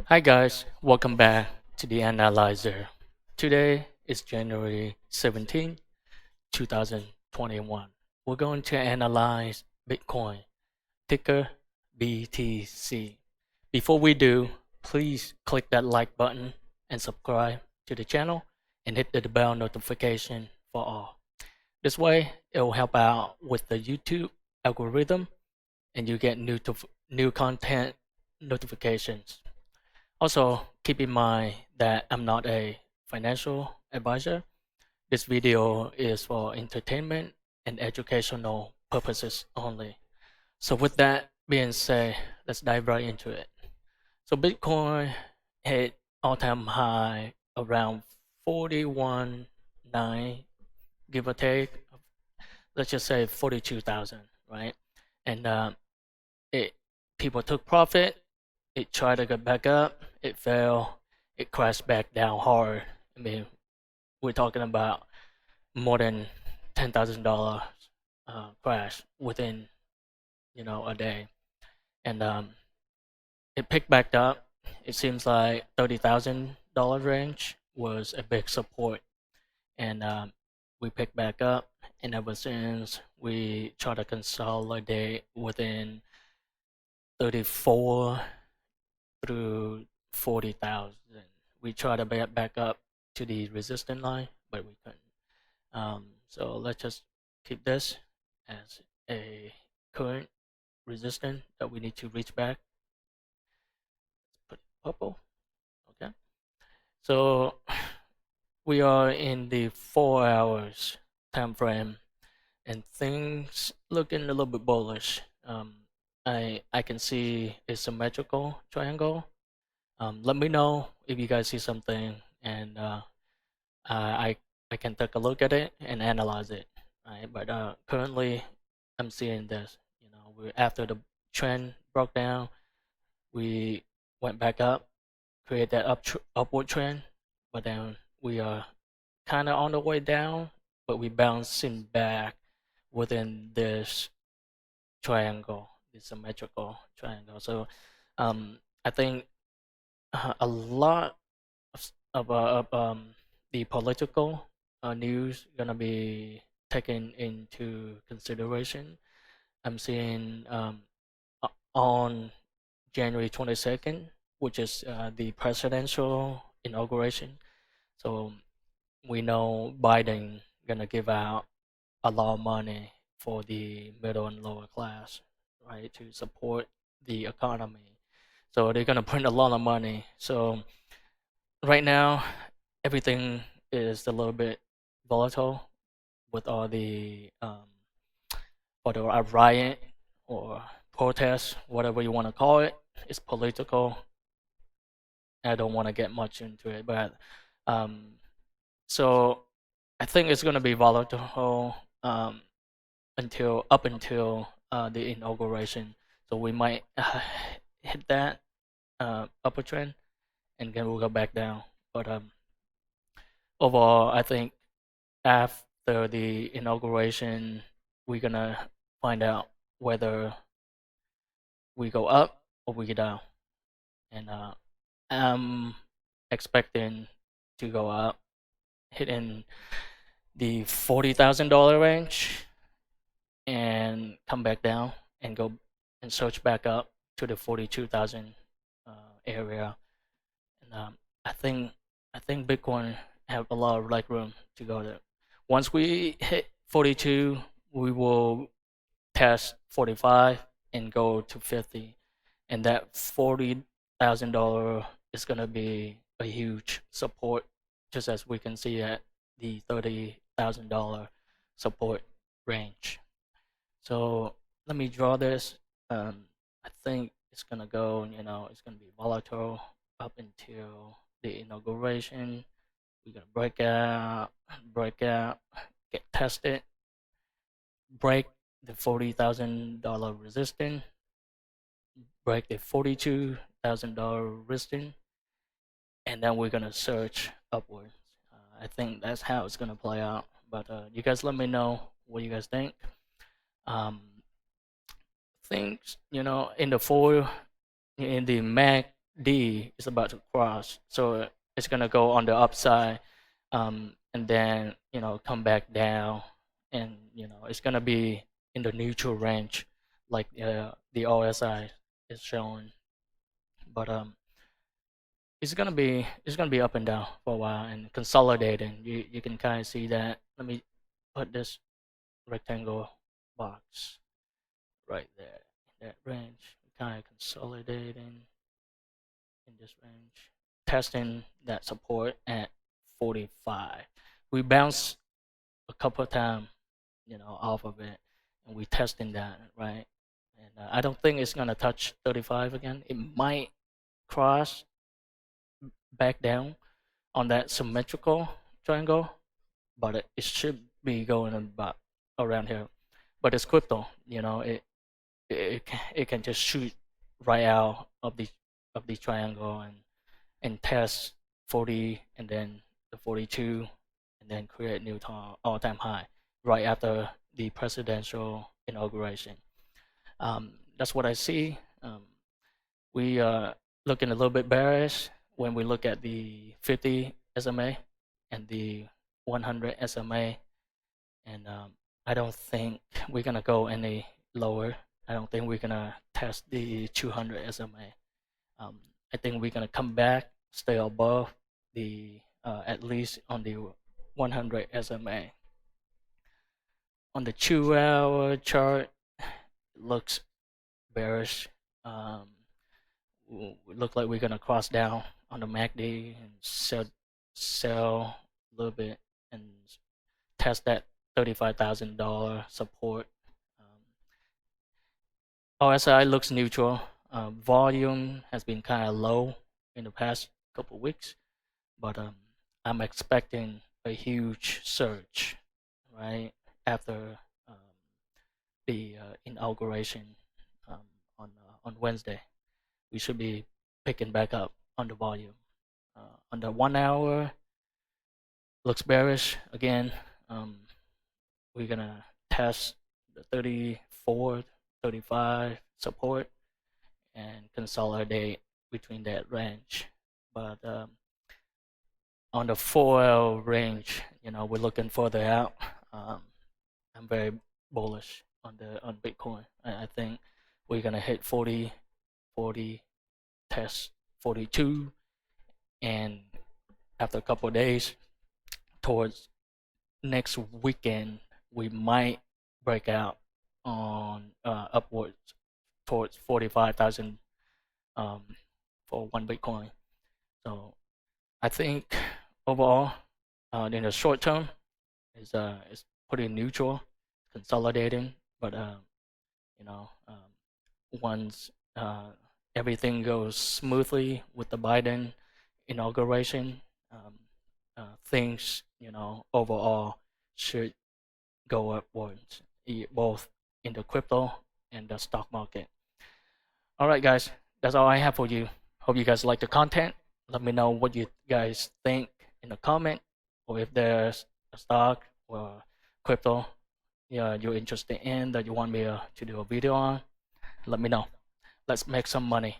Hi guys, welcome back to the Analyzer. Today is January 17, 2021. We're going to analyze Bitcoin, ticker BTC. Before we do, please click that like button and subscribe to the channel and hit the bell notification for all. This way, it will help out with the YouTube algorithm and you get new content notifications. Also, keep in mind that I'm not a financial advisor. This video is for entertainment and educational purposes only. So with that being said, let's dive right into it. So Bitcoin hit all-time high around 41.9, give or take. Let's just say 42,000, right? And it people took profit. It tried to get back up. It fell. It crashed back down hard. I mean, we're talking about more than $10,000 crash within a day, and it picked back up. It seems like $30,000 range was a big support, and we picked back up. And ever since we try to consolidate within 34 through 40,000. We try to get back up to the resistance line, but we couldn't. So let's just keep this as a current resistance that we need to reach back. Let's put purple. Okay. So we are in the 4 hours time frame, and things looking a little bit bullish. I can see a symmetrical triangle. Let me know if you guys see something, and I I can take a look at it and analyze it. Right, but currently I'm seeing this. We after the trend broke down, we went back up, create that upward trend, but then we are kind of on the way down, but we bouncing back within this triangle, this symmetrical triangle. So I think a lot of the political news gonna be taken into consideration. I'm seeing on January 22nd, which is the presidential inauguration. So we know Biden gonna give out a lot of money for the middle and lower class, right, to support the economy. So they're gonna print a lot of money. So right now, everything is a little bit volatile with all the or the riot or protest, whatever you want to call it. It's political. I don't want to get much into it, but um, so I think it's gonna be volatile until the inauguration. So we might hit that upper trend, and then we'll go back down. But overall, I think after the inauguration, we're gonna find out whether we go up or we go down. And I'm expecting to go up, hitting the $40,000 range, and come back down and go and search back up to the 42,000 area. And I think Bitcoin have a lot of leg room to go there. Once we hit 42, we will test 45 and go to 50, and that $40,000 is gonna be a huge support, just as we can see at the $30,000 support range. So let me draw this. I think it's gonna go. It's gonna be volatile up until the inauguration. We're gonna break out, get tested, break the $40,000 resistance, break the $42,000 resistance, and then we're gonna surge upwards. I think that's how it's gonna play out. But you guys, let me know what you guys think. Things in the foil, in the Mac D is about to cross, so it's gonna go on the upside, and then come back down, and it's gonna be in the neutral range, like the OSI is showing. But it's gonna be up and down for a while and consolidating. You can kind of see that. Let me put this rectangle box right there in that range, kind of consolidating in this range, testing that support at 45. We bounced a couple of times, off of it, and we testing that, right? And I don't think it's gonna touch 35 again. It might cross back down on that symmetrical triangle, but it should be going about around here. But it's crypto, it can just shoot right out of the triangle and test 40 and then the 42 and then create new all-time high right after the presidential inauguration. That's what I see. We are looking a little bit bearish when we look at the 50 SMA and the 100 SMA, and I don't think we're gonna go any lower. I don't think we're gonna test the 200 SMA. I think we're gonna come back, stay above the at least on the 100 SMA. On the 2-hour chart, it looks bearish. Look like we're gonna cross down on the MACD and sell a little bit and test that $35,000 support. RSI looks neutral. Volume has been kind of low in the past couple of weeks, but I'm expecting a huge surge right after the inauguration on Wednesday. We should be picking back up on the volume. On the 1 hour, looks bearish again. We're gonna test the 34, 35 support and consolidate between that range. But on the 4L range, we're looking further out. I'm very bullish on Bitcoin. I think we're gonna hit 40, 40, test 42, and after a couple of days, towards next weekend, we might break out on upwards towards 45,000 for one Bitcoin. So I think overall, in the short term, is pretty neutral, consolidating. But once everything goes smoothly with the Biden inauguration, things overall should go upwards, both in the crypto and the stock market. All right, guys, that's all I have for you. Hope you guys like the content. Let me know what you guys think in the comment, or if there's a stock or crypto you're interested in that you want me to do a video on. Let me know. Let's make some money.